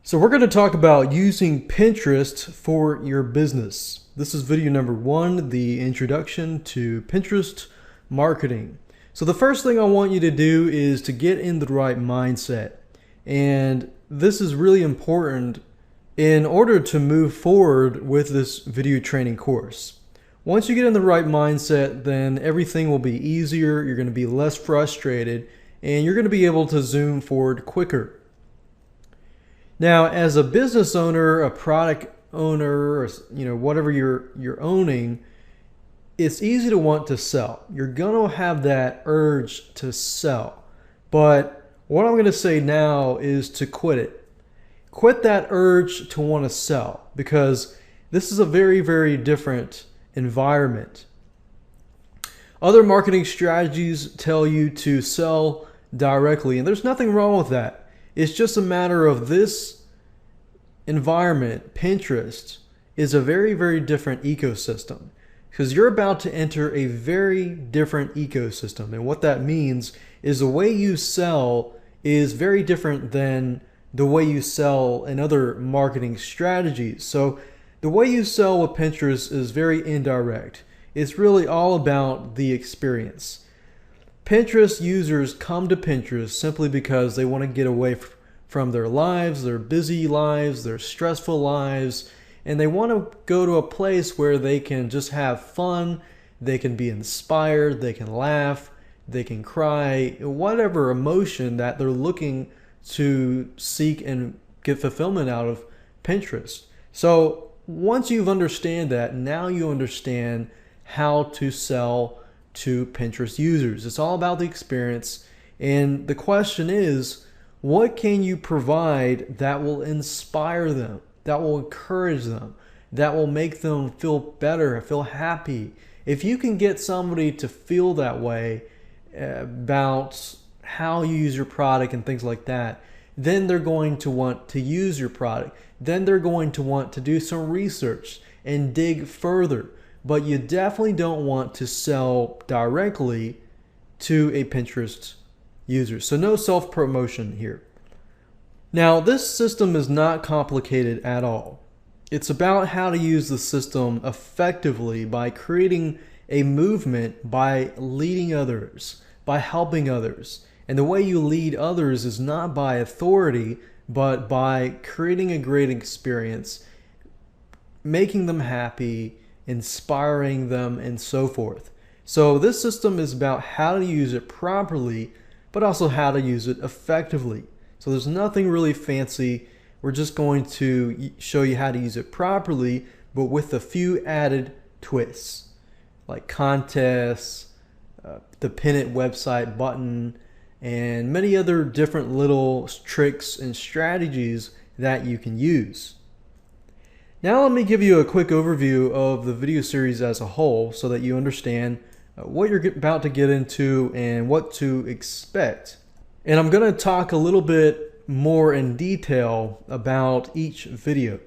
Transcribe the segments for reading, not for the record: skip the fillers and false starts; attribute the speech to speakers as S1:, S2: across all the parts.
S1: So we're going to talk about using Pinterest for your business. This is video number 1, the introduction to Pinterest marketing. So the first thing I want you to do is to get in the right mindset. And this is really important in order to move forward with this video training course. Once you get in the right mindset, then everything will be easier, you're going to be less frustrated, and you're going to be able to zoom forward quicker. Now, as a business owner, a product owner, or whatever you're owning, it's easy to want to sell. You're going to have that urge to sell. But what I'm going to say now is to quit it. Quit that urge to want to sell, because this is a very, very different environment. Other marketing strategies tell you to sell directly, and there's nothing wrong with that. It's just a matter of this environment. Pinterest is a very, very different ecosystem, because you're about to enter a very different ecosystem. And what that means is the way you sell is very different than the way you sell in other marketing strategies. So the way you sell with Pinterest is very indirect. It's really all about the experience. Pinterest users come to Pinterest simply because they want to get away from their lives, their busy lives, their stressful lives, and they want to go to a place where they can just have fun, they can be inspired, they can laugh, they can cry, whatever emotion that they're looking to seek and get fulfillment out of Pinterest. So once you understand that, now you understand how to sell to Pinterest users. It's all about the experience, and the question is, what can you provide that will inspire them, that will encourage them, that will make them feel better, feel happy? If you can get somebody to feel that way about how you use your product and things like that, then they're going to want to use your product. Then they're going to want to do some research and dig further. But you definitely don't want to sell directly to a Pinterest user. So no self-promotion here. Now, this system is not complicated at all. It's about how to use the system effectively by creating a movement, by leading others, by helping others. And the way you lead others is not by authority, but by creating a great experience, making them happy, inspiring them, and so forth. So this system is about how to use it properly, but also how to use it effectively. So there's nothing really fancy. We're just going to show you how to use it properly, but with a few added twists, like contests, the pin it website button, and many other different little tricks and strategies that you can use. Now let me give you a quick overview of the video series as a whole so that you understand what you're about to get into and what to expect. And I'm going to talk a little bit more in detail about each video.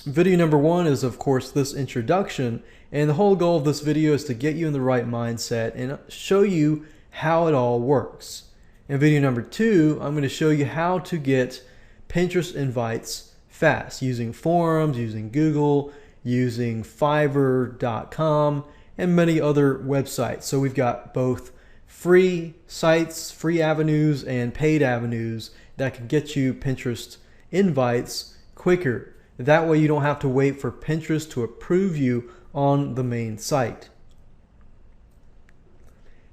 S1: Video number 1 is, of course, this introduction, and the whole goal of this video is to get you in the right mindset and show you how it all works. In video number 2, I'm going to show you how to get Pinterest invites fast using forums, using Google, using Fiverr.com, and many other websites. So we've got both free sites, free avenues, and paid avenues that can get you Pinterest invites quicker. That way you don't have to wait for Pinterest to approve you on the main site.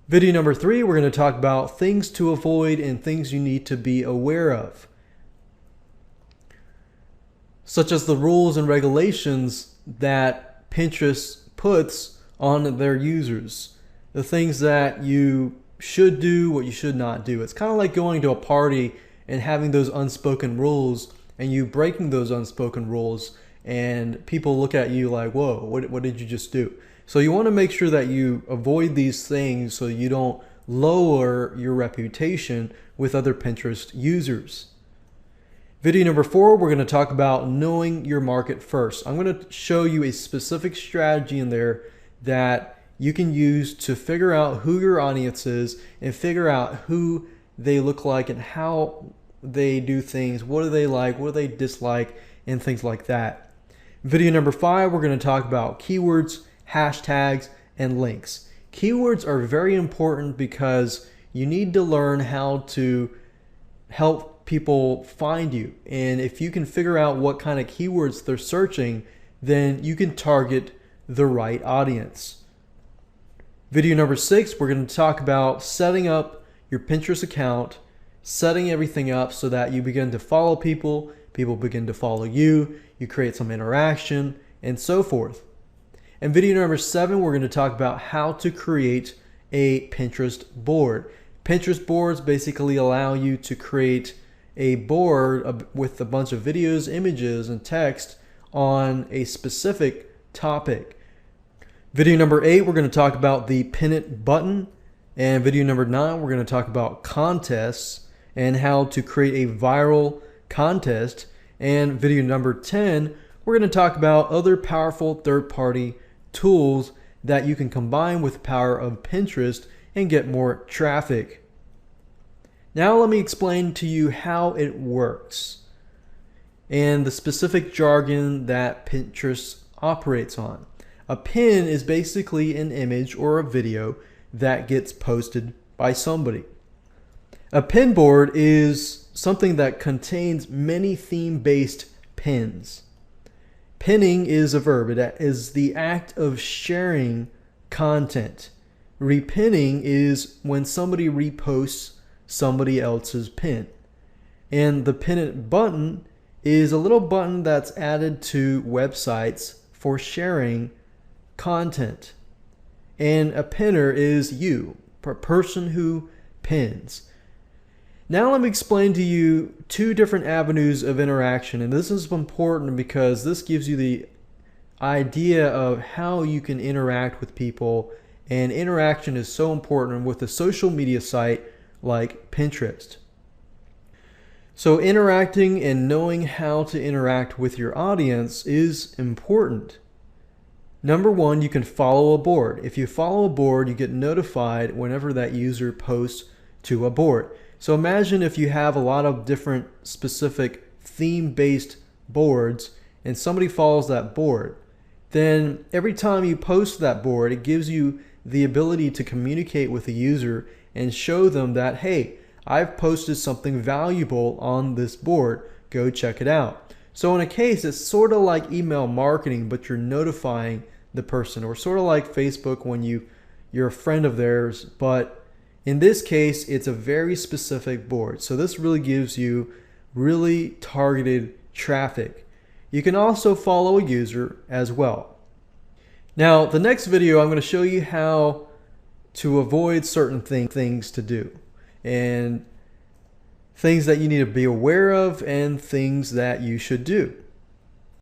S1: Video number 3, we're going to talk about things to avoid and things you need to be aware of, such as the rules and regulations that Pinterest puts on their users, the things that you should do, what you should not do. It's kind of like going to a party and having those unspoken rules, and you breaking those unspoken rules, and people look at you like, whoa, what did you just do? So you want to make sure that you avoid these things so you don't lower your reputation with other Pinterest users. Video number 4, we're going to talk about knowing your market first. I'm going to show you a specific strategy in there that you can use to figure out who your audience is and figure out who they look like and how they do things, what do they like, what do they dislike, and things like that. Video number 5, we're going to talk about keywords, hashtags, and links. Keywords are very important because you need to learn how to help people find you. And if you can figure out what kind of keywords they're searching, then you can target the right audience. Video number 6, we're going to talk about setting up your Pinterest account, setting everything up so that you begin to follow people, people begin to follow you, you create some interaction, and so forth. And video number 7, we're going to talk about how to create a Pinterest board. Pinterest boards basically allow you to create a board with a bunch of videos, images, and text on a specific topic. Video number 8, we're going to talk about the Pin It button. And video number 9, we're going to talk about contests and how to create a viral contest. And video number 10, we're going to talk about other powerful third-party tools that you can combine with the power of Pinterest and get more traffic. Now let me explain to you how it works and the specific jargon that Pinterest operates on. A pin is basically an image or a video that gets posted by somebody. A pin board is something that contains many theme-based pins. Pinning is a verb. It is the act of sharing content. Repinning is when somebody reposts somebody else's pin. And the Pin It button is a little button that's added to websites for sharing content. And a pinner is you, a person who pins. Now let me explain to you 2 different avenues of interaction, and this is important because this gives you the idea of how you can interact with people, and interaction is so important with a social media site like Pinterest. So interacting and knowing how to interact with your audience is important. Number 1, you can follow a board. If you follow a board, you get notified whenever that user posts to a board. So imagine if you have a lot of different specific theme-based boards and somebody follows that board, then every time you post that board, it gives you the ability to communicate with the user and show them that, hey, I've posted something valuable on this board. Go check it out. So in a case, it's sort of like email marketing, but you're notifying the person, or sort of like Facebook when you're a friend of theirs, but in this case, it's a very specific board. So this really gives you really targeted traffic. You can also follow a user as well. Now, the next video, I'm going to show you how to avoid certain things to do, and things that you need to be aware of and things that you should do.